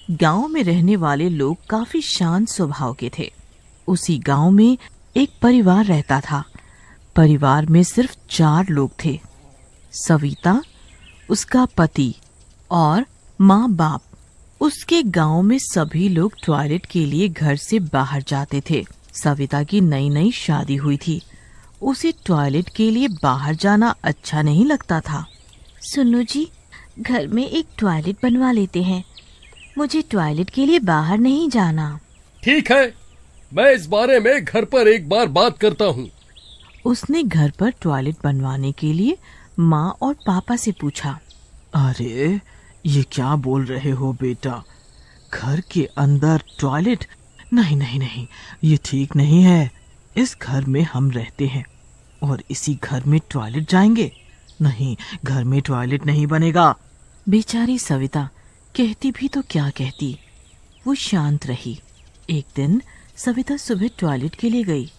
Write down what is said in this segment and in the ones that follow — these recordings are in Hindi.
गांव में रहने वाले लोग काफी शांत स्वभाव के थे। उसी गांव में एक परिवार रहता था। परिवार में सिर्फ 4 लोग थे, सविता, उसका पति और माँ बाप। उसके गांव में सभी लोग टॉयलेट के लिए घर से बाहर जाते थे। सविता की नई नई शादी हुई थी। उसे टॉयलेट के लिए बाहर जाना अच्छा नहीं लगता था। सुनो जी, घर में एक टॉयलेट बनवा लेते हैं। मुझे टॉयलेट के लिए बाहर नहीं जाना। ठीक है, मैं इस बारे में घर पर एक बार बात करता हूँ। उसने घर पर टॉयलेट बनवाने के लिए माँ और पापा से पूछा। अरे, ये क्या बोल रहे हो बेटा? घर के अंदर टॉयलेट? नहीं नहीं नहीं, ये ठीक नहीं है। इस घर में हम रहते हैं और इसी घर में टॉयलेट जाएंगे? नहीं, घर में टॉयलेट नहीं बनेगा। बेचारी सविता कहती भी तो क्या कहती, वो शांत रही। एक दिन सविता सुबह टॉयलेट के लिए गई।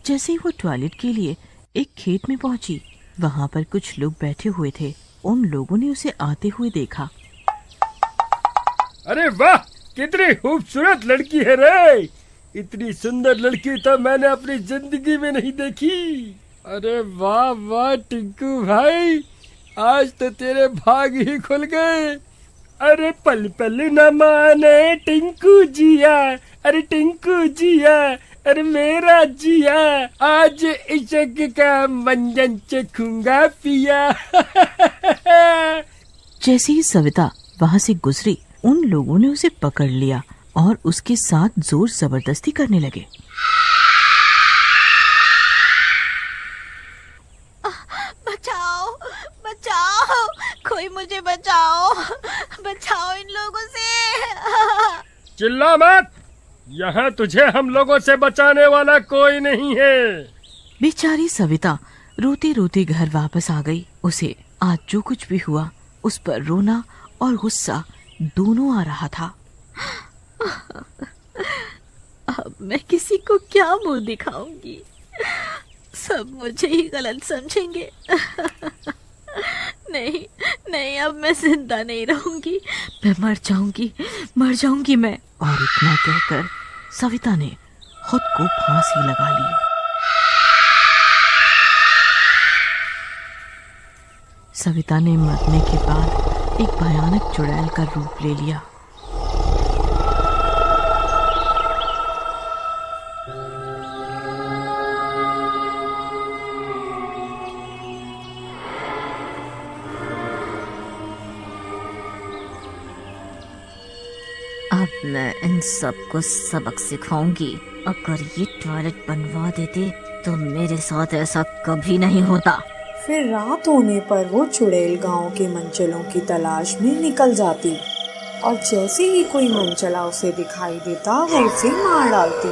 जैसे ही वो टॉयलेट के लिए एक खेत में पहुंची, वहां पर कुछ लोग बैठे हुए थे। उन लोगों ने उसे आते हुए देखा। अरे वाह, कितनी खूबसूरत लड़की है रे! इतनी सुंदर लड़की तो मैंने अपनी जिंदगी में नहीं देखी। अरे वाह वाह टिंकू भाई, आज तो तेरे भाग ही खुल गए। अरे पल पल न माने टिंकू जिया, अरे टिंकू जिया, अरे मेरा जिया, आज इश्क का मंजन चखूंगा पिया। जैसे ही सविता वहां से गुजरी, उन लोगों ने उसे पकड़ लिया और उसके साथ जोर जबरदस्ती करने लगे। बचाओ, बचाओ, कोई मुझे बचाओ, बचाओ इन लोगों से। चिल्ला मत, यहाँ तुझे हम लोगों से बचाने वाला कोई नहीं है। बेचारी सविता रोती रोती घर वापस आ गई। उसे आज जो कुछ भी हुआ, उस पर रोना और गुस्सा दोनों आ रहा था। अब मैं किसी को क्या मुंह दिखाऊंगी? सब मुझे ही गलत समझेंगे। नहीं नहीं, अब मैं जिंदा नहीं रहूंगी, मैं मर जाऊंगी मैं। और इतना कहकर सविता ने खुद को फांसी लगा ली। सविता ने मरने के बाद एक भयानक चुड़ैल का रूप ले लिया। अब मैं इन सबको सबक सिखाऊंगी। अगर ये टॉयलेट बनवा देते तो मेरे साथ ऐसा कभी नहीं होता। फिर रात होने पर वो चुड़ैल गांव के मनचलों की तलाश में निकल जाती और जैसे ही कोई मनचला उसे दिखाई देता वो उसे मार डालती।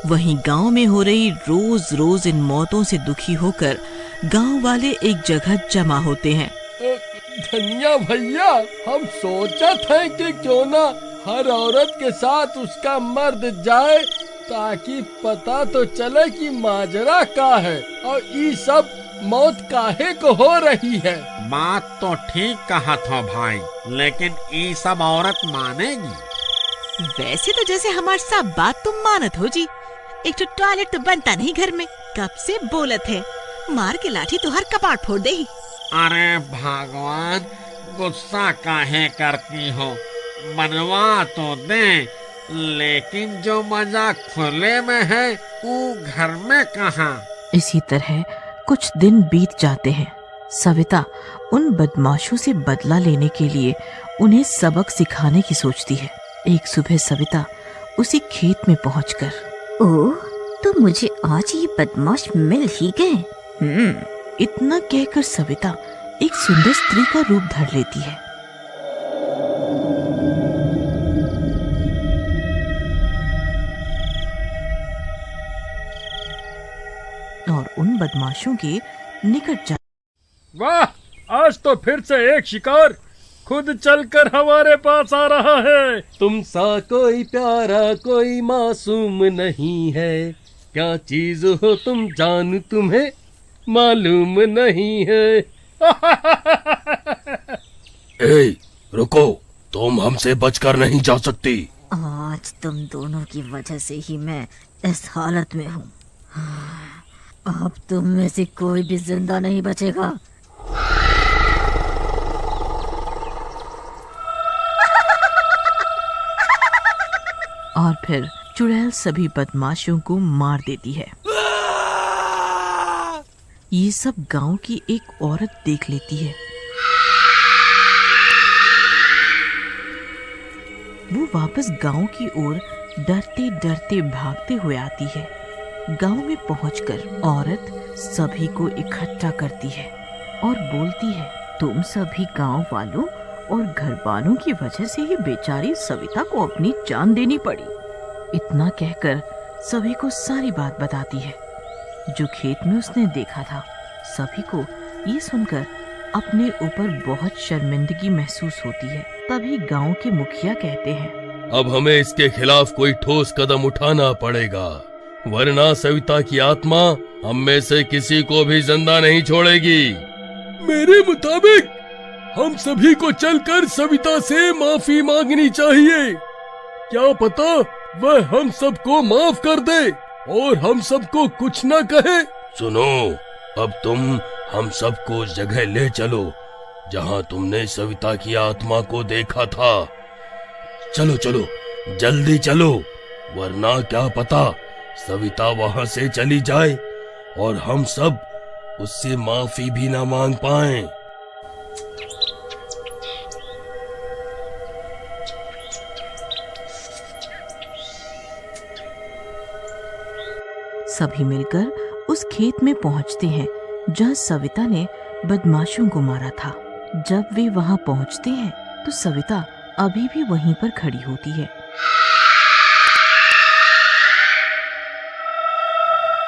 वहीं गांव में हो रही रोज रोज इन मौतों से दुखी होकर गांव वाले एक जगह जमा होते हैं। धनिया भैया, हम सोचा था कि क्यों ना हर औरत के साथ उसका मर्द जाए, ताकि पता तो चले कि माजरा का है और ये सब मौत काहे को हो रही है। बात तो ठीक कहा था भाई, लेकिन ये सब औरत मानेगी? वैसे तो जैसे हमारे सब बात तुम मानत हो जी। एक तो टॉयलेट तो बनता नहीं घर में, कब से बोलत है, मार के लाठी तो हर कपाट फोड़ दे। अरे भगवान, गुस्सा काहे करती हो? बनवा तो दे, लेकिन जो मजा खुले में है वो घर में कहाँ? इसी तरह कुछ दिन बीत जाते हैं। सविता उन बदमाशों से बदला लेने के लिए उन्हें सबक सिखाने की सोचती है। एक सुबह सविता उसी खेत में पहुंचकर, ओह, तो मुझे आज ये बदमाश मिल ही गए। इतना कहकर सविता एक सुंदर स्त्री का रूप धर लेती है। और उन बदमाशों के निकट जा। वाह, आज तो फिर से एक शिकार खुद चलकर हमारे पास आ रहा है। तुम सा कोई प्यारा कोई मासूम नहीं है, क्या चीज हो तुम जान तुम्हें मालूम नहीं है। ए, रुको, तुम हमसे बचकर नहीं जा सकती। आज तुम दोनों की वजह से ही मैं इस हालत में हूँ। अब तुम में से कोई भी जिंदा नहीं बचेगा। और फिर चुड़ैल सभी बदमाशों को मार देती है। ये सब गांव की एक औरत देख लेती है। वो वापस गांव की ओर डरते डरते भागते हुए आती है। गांव में पहुंचकर औरत सभी को इकट्ठा करती है और बोलती है, तुम सभी गांव वालों और घर वालों की वजह से ही बेचारी सविता को अपनी जान देनी पड़ी। इतना कहकर सभी को सारी बात बताती है जो खेत में उसने देखा था। सभी को ये सुनकर अपने ऊपर बहुत शर्मिंदगी महसूस होती है। तभी गांव के मुखिया कहते हैं, अब हमें इसके खिलाफ कोई ठोस कदम उठाना पड़ेगा, वरना सविता की आत्मा हम में से किसी को भी जिंदा नहीं छोड़ेगी। मेरे मुताबिक हम सभी को चलकर सविता से माफी मांगनी चाहिए। क्या पता वह हम सबको माफ कर दे और हम सबको कुछ न कहे। सुनो, अब तुम हम सबको उस जगह ले चलो जहाँ तुमने सविता की आत्मा को देखा था। चलो चलो, जल्दी चलो, वरना क्या पता सविता वहाँ से चली जाए और हम सब उससे माफी भी न मांग पाएं। सभी मिलकर उस खेत में पहुंचते हैं जहां सविता ने बदमाशों को मारा था। जब वे वहां पहुंचते हैं तो सविता अभी भी वहीं पर खड़ी होती है।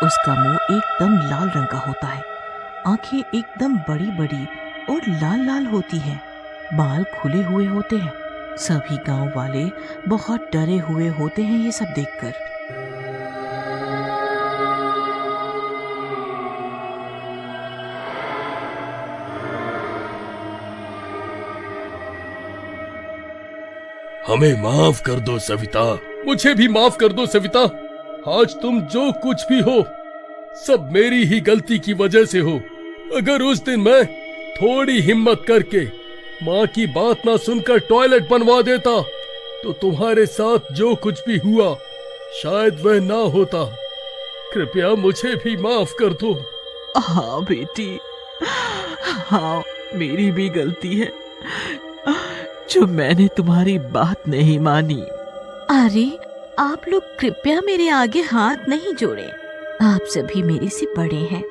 उसका मुंह एकदम लाल रंग का होता है, आंखें एकदम बड़ी बड़ी और लाल लाल होती हैं, बाल खुले हुए होते हैं। सभी गांव वाले बहुत डरे हुए होते हैं ये सब देखकर। हमें माफ कर दो सविता। मुझे भी माफ कर दो सविता। आज तुम जो कुछ भी हो सब मेरी ही गलती की वजह से हो। अगर उस दिन मैं थोड़ी हिम्मत करके माँ की बात ना सुनकर टॉयलेट बनवा देता तो तुम्हारे साथ जो कुछ भी हुआ शायद वह ना होता। कृपया मुझे भी माफ कर दो। हाँ बेटी, हाँ मेरी भी गलती है जो मैंने तुम्हारी बात नहीं मानी। अरे आप लोग कृपया मेरे आगे हाथ नहीं जोड़े। आप सभी मेरे से बड़े हैं।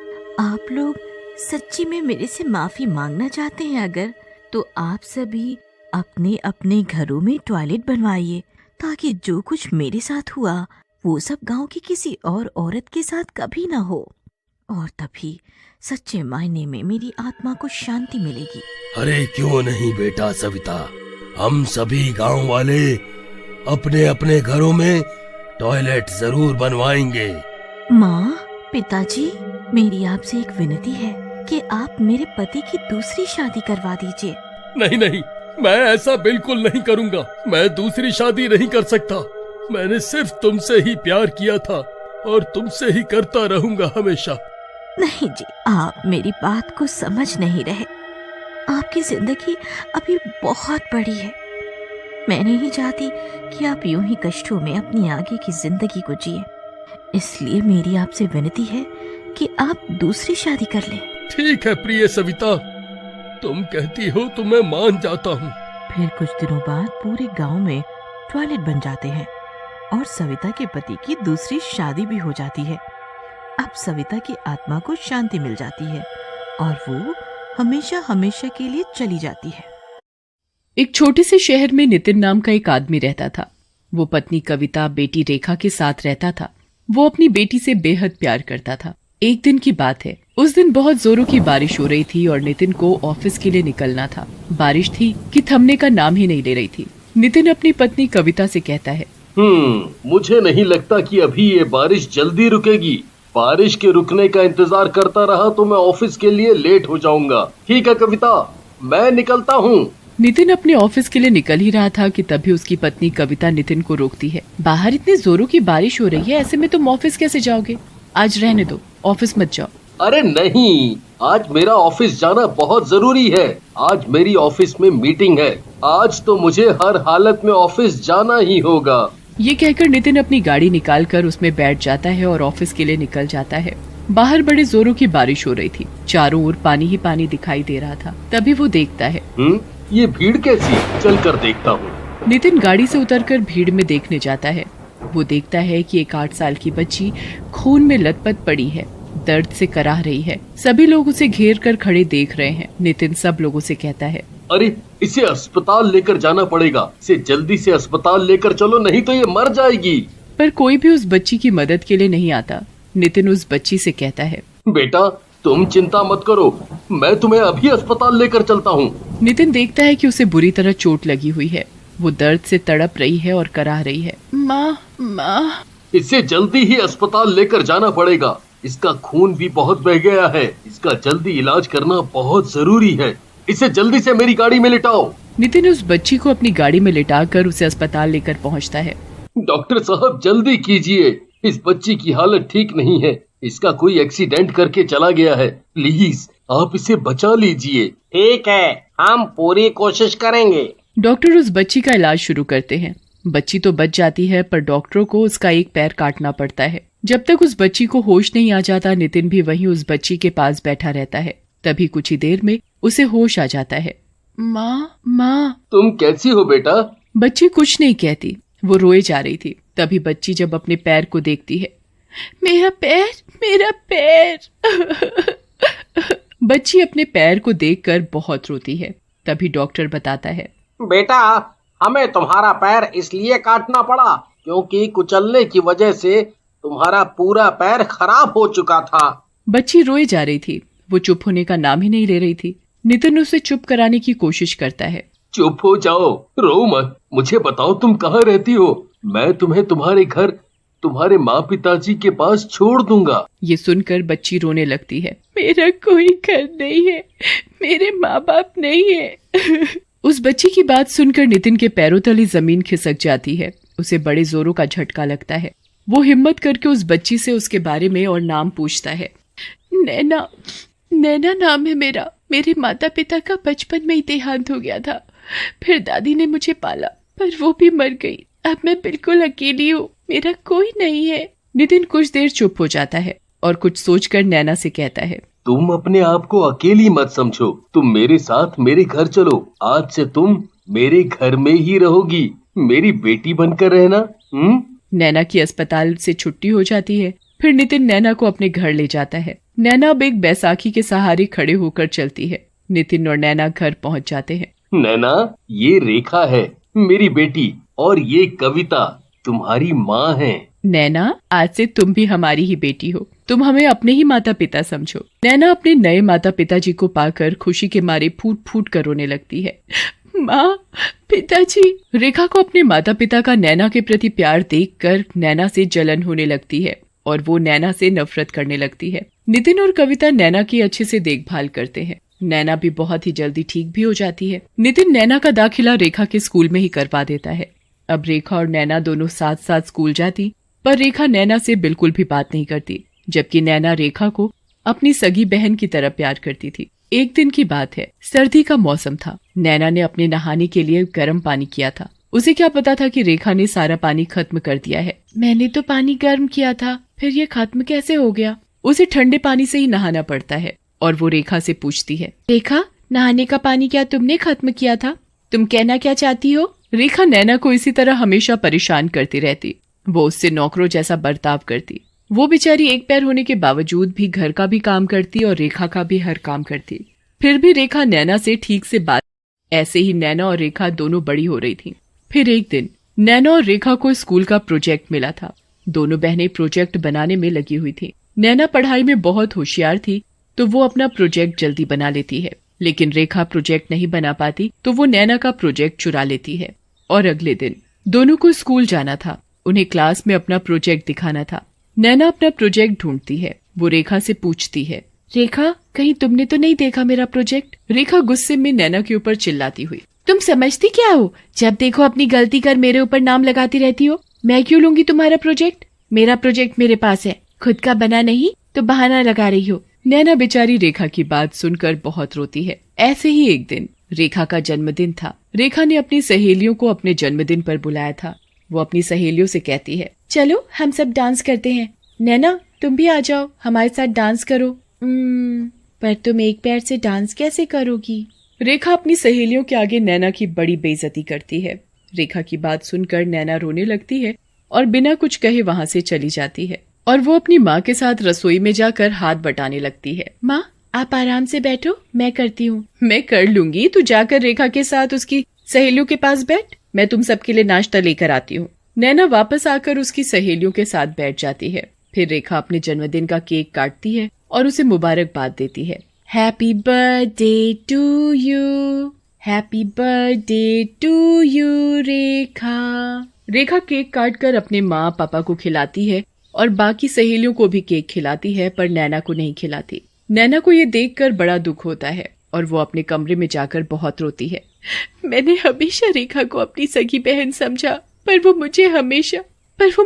आप लोग सच्ची में मेरे से माफी मांगना चाहते हैं अगर, तो आप सभी अपने अपने घरों में टॉयलेट बनवाइए ताकि जो कुछ मेरे साथ हुआ वो सब गांव की किसी और औरत के साथ कभी ना हो, और तभी सच्चे मायने में मेरी आत्मा को शांति मिलेगी। अरे क्यों नहीं बेटा सविता, हम सभी गांव वाले अपने अपने घरों में टॉयलेट जरूर बनवाएंगे। माँ, पिताजी, मेरी आपसे एक विनती है कि आप मेरे पति की दूसरी शादी करवा दीजिए। नहीं नहीं, मैं ऐसा बिल्कुल नहीं करूँगा। मैं दूसरी शादी नहीं कर सकता। मैंने सिर्फ तुमसे ही प्यार किया था और तुमसे ही करता रहूंगा हमेशा। नहीं जी, आप मेरी बात को समझ नहीं रहे। आपकी जिंदगी अभी बहुत बड़ी है। मैं नहीं चाहती कि आप यूं ही कष्टों में अपनी आगे की जिंदगी को जिए। इसलिए मेरी आपसे विनती है कि आप दूसरी शादी कर लें। ठीक है प्रिय सविता, तुम कहती हो तो मैं मान जाता हूँ। फिर कुछ दिनों बाद पूरे गांव में टॉयलेट बन जाते हैं और सविता के पति की दूसरी शादी भी हो जाती है। अब सविता की आत्मा को शांति मिल जाती है और वो हमेशा हमेशा के लिए चली जाती है। एक छोटे से शहर में नितिन नाम का एक आदमी रहता था। वो पत्नी कविता, बेटी रेखा के साथ रहता था। वो अपनी बेटी से बेहद प्यार करता था। एक दिन की बात है, उस दिन बहुत जोरों की बारिश हो रही थी और नितिन को ऑफिस के लिए निकलना था। बारिश थी कि थमने का नाम ही नहीं ले रही थी। नितिन अपनी पत्नी कविता से कहता है, मुझे नहीं लगता कि अभी ये बारिश जल्दी रुकेगी। बारिश के रुकने का इंतजार करता रहा तो मैं ऑफिस के लिए लेट हो जाऊंगा। ठीक है कविता, मैं निकलता हूँ। नितिन अपने ऑफिस के लिए निकल ही रहा था कि तभी उसकी पत्नी कविता नितिन को रोकती है। बाहर इतनी जोरों की बारिश हो रही है, ऐसे में तुम ऑफिस कैसे जाओगे? आज रहने दो, ऑफिस मत जाओ। अरे नहीं, आज मेरा ऑफिस जाना बहुत जरूरी है। आज मेरी ऑफिस में मीटिंग है। आज तो मुझे हर हालत में ऑफिस जाना ही होगा। ये कहकर नितिन अपनी गाड़ी निकालकर उसमें बैठ जाता है और ऑफिस के लिए निकल जाता है। बाहर बड़े जोरों की बारिश हो रही थी, चारों ओर पानी ही पानी दिखाई दे रहा था। तभी वो देखता है, ये भीड़ कैसी? चल कर देखता हूँ। नितिन गाड़ी से उतरकर भीड़ में देखने जाता है। वो देखता है कि एक 8 साल की बच्ची खून में लथपथ पड़ी है, दर्द से कराह रही है। सभी लोग उसे घेर कर खड़े देख रहे हैं। नितिन सब लोगों से कहता है, अरे इसे अस्पताल लेकर जाना पड़ेगा। इसे जल्दी से अस्पताल लेकर चलो, नहीं तो ये मर जाएगी। पर कोई भी उस बच्ची की मदद के लिए नहीं आता। नितिन उस बच्ची से कहता है, बेटा तुम चिंता मत करो, मैं तुम्हें अभी अस्पताल लेकर चलता हूँ। नितिन देखता है कि उसे बुरी तरह चोट लगी हुई है। वो दर्द से तड़प रही है और कराह रही है, माँ माँ। इसे जल्दी ही अस्पताल लेकर जाना पड़ेगा। इसका खून भी बहुत बह गया है। इसका जल्दी इलाज करना बहुत जरूरी है। इसे जल्दी से मेरी गाड़ी में लिटाओ। नितिन उस बच्ची को अपनी गाड़ी में लिटाकर उसे अस्पताल लेकर पहुंचता है। डॉक्टर साहब जल्दी कीजिए, इस बच्ची की हालत ठीक नहीं है। इसका कोई एक्सीडेंट करके चला गया है। प्लीज आप इसे बचा लीजिए। ठीक है, हम पूरी कोशिश करेंगे। डॉक्टर उस बच्ची का इलाज शुरू करते हैं। बच्ची तो बच जाती है, पर डॉक्टरों को उसका एक पैर काटना पड़ता है। जब तक उस बच्ची को होश नहीं आ जाता, नितिन भी वहीं उस बच्ची के पास बैठा रहता है। तभी कुछ ही देर में उसे होश आ जाता है। माँ माँ। तुम कैसी हो बेटा? बच्ची कुछ नहीं कहती, वो रोए जा रही थी। तभी बच्ची जब अपने पैर को देखती है, मेरा पैर, मेरा पैर। बच्ची अपने पैर को देखकर बहुत रोती है। तभी डॉक्टर बताता है, बेटा हमें तुम्हारा पैर इसलिए काटना पड़ा क्योंकि कुचलने की वजह से तुम्हारा पूरा पैर खराब हो चुका था। बच्ची रोए जा रही थी, वो चुप होने का नाम ही नहीं ले रही थी। नितिन उसे चुप कराने की कोशिश करता है। चुप हो जाओ, रो मत। मुझे बताओ तुम कहाँ रहती हो? मैं तुम्हें तुम्हारे घर, तुम्हारे माँ पिताजी के पास छोड़ दूंगा। ये सुनकर बच्ची रोने लगती है, मेरा कोई घर नहीं है, मेरे माँ बाप नहीं है। उस बच्ची की बात सुनकर नितिन के पैरों तले जमीन खिसक जाती है। उसे बड़े जोरों का झटका लगता है। वो हिम्मत करके उस बच्ची से उसके बारे में और नाम पूछता है। नैना, नैना नाम है मेरा। मेरे माता पिता का बचपन में ही देहांत हो गया था। फिर दादी ने मुझे पाला, पर वो भी मर गई। अब मैं बिल्कुल अकेली हूँ, मेरा कोई नहीं है। नितिन कुछ देर चुप हो जाता है और कुछ सोचकर नैना से कहता है, तुम अपने आप को अकेली मत समझो। तुम मेरे साथ मेरे घर चलो। आज से तुम मेरे घर में ही रहोगी। मेरी बेटी बनकर रहना। नैना की अस्पताल से छुट्टी हो जाती है। फिर नितिन नैना को अपने घर ले जाता है। नैना अब एक बैसाखी के सहारे खड़े होकर चलती है। नितिन और नैना घर पहुंच जाते हैं। नैना, ये रेखा है मेरी बेटी, और ये कविता तुम्हारी माँ है। नैना, आज से तुम भी हमारी ही बेटी हो। तुम हमें अपने ही माता पिता समझो। नैना अपने नए माता पिताजी को पाकर खुशी के मारे फूट फूट कर रोने लगती है। माँ, पिताजी। रेखा को अपने माता पिता का नैना के प्रति प्यार देखकर नैना से जलन होने लगती है और वो नैना से नफरत करने लगती है। नितिन और कविता नैना की अच्छे से देखभाल करते हैं। नैना भी बहुत ही जल्दी ठीक भी हो जाती है। नितिन नैना का दाखिला रेखा के स्कूल में ही करवा देता है। अब रेखा और नैना दोनों साथ साथ स्कूल जाती, पर रेखा नैना से बिल्कुल भी बात नहीं करती, जबकि नैना रेखा को अपनी सगी बहन की तरह प्यार करती थी। एक दिन की बात है, सर्दी का मौसम था। नैना ने अपने नहाने के लिए गर्म पानी किया था। उसे क्या पता था कि रेखा ने सारा पानी खत्म कर दिया है। मैंने तो पानी गर्म किया था, फिर ये खत्म कैसे हो गया? उसे ठंडे पानी से ही नहाना पड़ता है और वो रेखा से पूछती है, रेखा, नहाने का पानी क्या तुमने खत्म किया था? तुम कहना क्या चाहती हो? रेखा नैना को इसी तरह हमेशा परेशान करती रहती। वो उससे नौकरों जैसा बर्ताव करती। वो बेचारी एक पैर होने के बावजूद भी घर का भी काम करती और रेखा का भी हर काम करती। फिर भी रेखा नैना से ठीक से बात। ऐसे ही नैना और रेखा दोनों बड़ी हो रही थी। फिर एक दिन नैना और रेखा को स्कूल का प्रोजेक्ट मिला था। दोनों बहनें प्रोजेक्ट बनाने में लगी हुई थी। नैना पढ़ाई में बहुत होशियार थी, तो वो अपना प्रोजेक्ट जल्दी बना लेती है, लेकिन रेखा प्रोजेक्ट नहीं बना पाती तो वो नैना का प्रोजेक्ट चुरा लेती है। और अगले दिन दोनों को स्कूल जाना था, उन्हें क्लास में अपना प्रोजेक्ट दिखाना था। नैना अपना प्रोजेक्ट ढूंढती है, वो रेखा से पूछती है, रेखा कहीं तुमने तो नहीं देखा मेरा प्रोजेक्ट? रेखा गुस्से में नैना के ऊपर चिल्लाती हुई, तुम समझती क्या हो? जब देखो अपनी गलती कर मेरे ऊपर नाम लगाती रहती हो। मैं क्यों लूंगी तुम्हारा प्रोजेक्ट? मेरा प्रोजेक्ट मेरे पास है, खुद का बना नहीं तो बहाना लगा रही हो। नैना बेचारी रेखा की बात सुनकर बहुत रोती है। ऐसे ही एक दिन रेखा का जन्मदिन था। रेखा ने अपनी सहेलियों को अपने जन्मदिन पर बुलाया था। वो अपनी सहेलियों से कहती है, चलो हम सब डांस करते हैं। नैना तुम भी आ जाओ, हमारे साथ डांस करो। पर तुम एक पैर से डांस कैसे करोगी? रेखा अपनी सहेलियों के आगे नैना की बड़ी बेइज्जती करती है। रेखा की बात सुनकर नैना रोने लगती है और बिना कुछ कहे वहाँ से चली जाती है और वो अपनी माँ के साथ रसोई में जाकर हाथ बटाने लगती है। माँ आप आराम से बैठो, मैं करती हूँ। मैं कर लूंगी, तू जाकर रेखा के साथ उसकी सहेलियों के पास बैठ, मैं तुम सबके लिए नाश्ता लेकर आती हूँ। नैना वापस आकर उसकी सहेलियों के साथ बैठ जाती है। फिर रेखा अपने जन्मदिन का केक काटती है और उसे मुबारकबाद देती है। Happy birthday to you, happy birthday to you Rekha. Rekha cake काटकर अपने माँ पापा को खिलाती है और बाकी सहेलियों को भी केक खिलाती है, पर नैना को नहीं खिलाती। नैना को ये देखकर बड़ा दुख होता है और वो अपने कमरे में जाकर बहुत रोती है। मैंने हमेशा रेखा को अपनी सगी बहन समझा, पर वो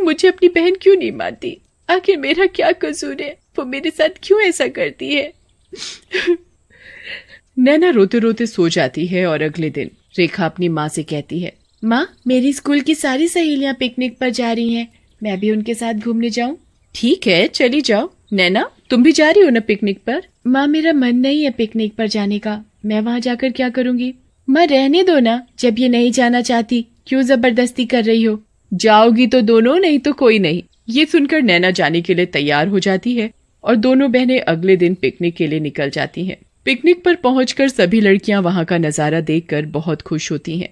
मुझे अपनी बहन क्यों नहीं मानती? आखिर मेरा क्या कसूर है? वो मेरे साथ क्यों ऐसा करती है? नैना रोते रोते सो जाती है और अगले दिन रेखा अपनी माँ से कहती है, माँ मेरी स्कूल की सारी सहेलियाँ पिकनिक पर जा रही हैं, मैं भी उनके साथ घूमने जाऊँ? ठीक है चली जाओ। नैना तुम भी जा रही हो ना पिकनिक पर? माँ मेरा मन नहीं है पिकनिक पर जाने का, मैं वहाँ जाकर क्या करूँगी? माँ रहने दो ना, जब ये नहीं जाना चाहती क्यों जबरदस्ती कर रही हो? जाओगी तो दोनों, नहीं तो कोई नहीं। ये सुनकर नैना जाने के लिए तैयार हो जाती है और दोनों बहनें अगले दिन पिकनिक के लिए निकल जाती हैं। पिकनिक पर पहुंचकर सभी लड़कियां वहां का नजारा देखकर बहुत खुश होती हैं।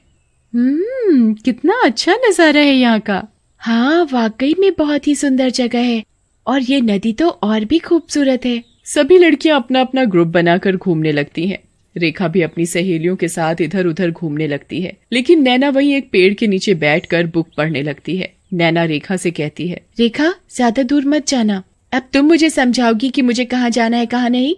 कितना अच्छा नजारा है यहाँ का। हाँ वाकई में बहुत ही सुंदर जगह है और ये नदी तो और भी खूबसूरत है। सभी लड़कियां अपना अपना ग्रुप बनाकर घूमने लगती हैं। रेखा भी अपनी सहेलियों के साथ इधर उधर घूमने लगती है, लेकिन नैना वहीं एक पेड़ के नीचे बैठकर बुक पढ़ने लगती है। नैना रेखा से कहती है, रेखा ज्यादा दूर मत जाना, अब तुम मुझे समझाओगी कि मुझे कहाँ जाना है कहाँ नहीं?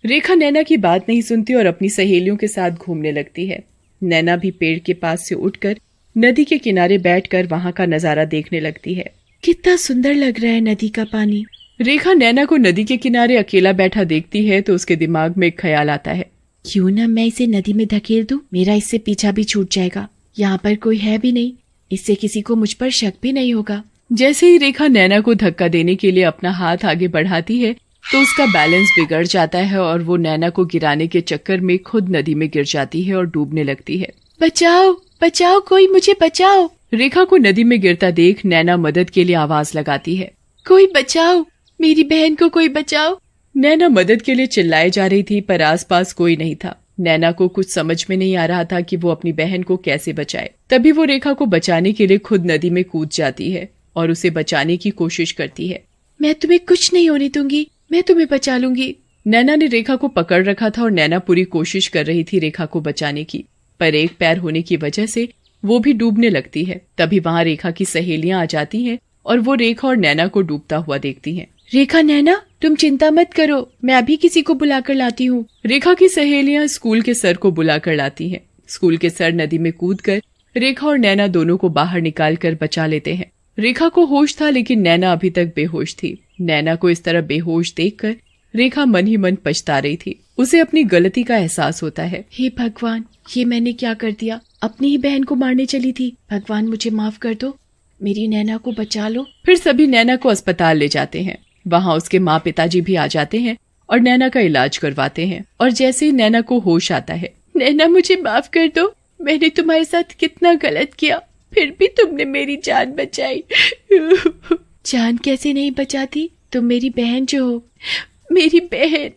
रेखा नैना की बात नहीं सुनती और अपनी सहेलियों के साथ घूमने लगती है। नैना भी पेड़ के पास से उठकर नदी के किनारे बैठकर वहाँ का नजारा देखने लगती है। कितना सुंदर लग रहा है नदी का पानी। रेखा नैना को नदी के किनारे अकेला बैठा देखती है तो उसके दिमाग में एक ख्याल आता है, क्यों ना मैं इसे नदी में धकेल दूं, मेरा इससे पीछा भी छूट जाएगा। यहाँ पर कोई है भी नहीं, इससे किसी को मुझ पर शक भी नहीं होगा। जैसे ही रेखा नैना को धक्का देने के लिए अपना हाथ आगे बढ़ाती है तो उसका बैलेंस बिगड़ जाता है और वो नैना को गिराने के चक्कर में खुद नदी में गिर जाती है और डूबने लगती है। बचाओ बचाओ, कोई मुझे बचाओ। रेखा को नदी में गिरता देख नैना मदद के लिए आवाज लगाती है, कोई बचाओ, मेरी बहन को कोई बचाओ। नैना मदद के लिए चिल्लाए जा रही थी पर आसपास कोई नहीं था। नैना को कुछ समझ में नहीं आ रहा था कि वो अपनी बहन को कैसे बचाए। तभी वो रेखा को बचाने के लिए खुद नदी में कूद जाती है और उसे बचाने की कोशिश करती है। मैं तुम्हें कुछ नहीं होने दूंगी, मैं तुम्हें बचा लूंगी। नैना ने रेखा को पकड़ रखा था और नैना पूरी कोशिश कर रही थी रेखा को बचाने की, पर एक पैर होने की वजह से वो भी डूबने लगती है। तभी वहाँ रेखा की सहेलियां आ जाती हैं और वो रेखा और नैना को डूबता हुआ देखती हैं। रेखा नैना तुम चिंता मत करो, मैं अभी किसी को बुलाकर लाती हूँ। रेखा की सहेलियां स्कूल के सर को बुलाकर लाती हैं। स्कूल के सर नदी में कूदकर रेखा और नैना दोनों को बाहर निकाल कर बचा लेते हैं। रेखा को होश था लेकिन नैना अभी तक बेहोश थी। नैना को इस तरह बेहोश देखकर रेखा मन ही मन पछता रही थी। उसे अपनी गलती का एहसास होता है। हे भगवान, ये मैंने क्या कर दिया? अपनी ही बहन को मारने चली थी। भगवान मुझे माफ कर दो, मेरी नैना को बचा लो। फिर सभी नैना को अस्पताल ले जाते हैं। वहाँ उसके माँ पिताजी भी आ जाते हैं और नैना का इलाज करवाते हैं। और जैसे ही नैना को होश आता है, नैना मुझे माफ कर दो, मैंने तुम्हारे साथ कितना गलत किया, फिर भी तुमने मेरी जान बचाई। जान कैसे नहीं बचाती, तुम मेरी बहन जो हो। मेरी बहन,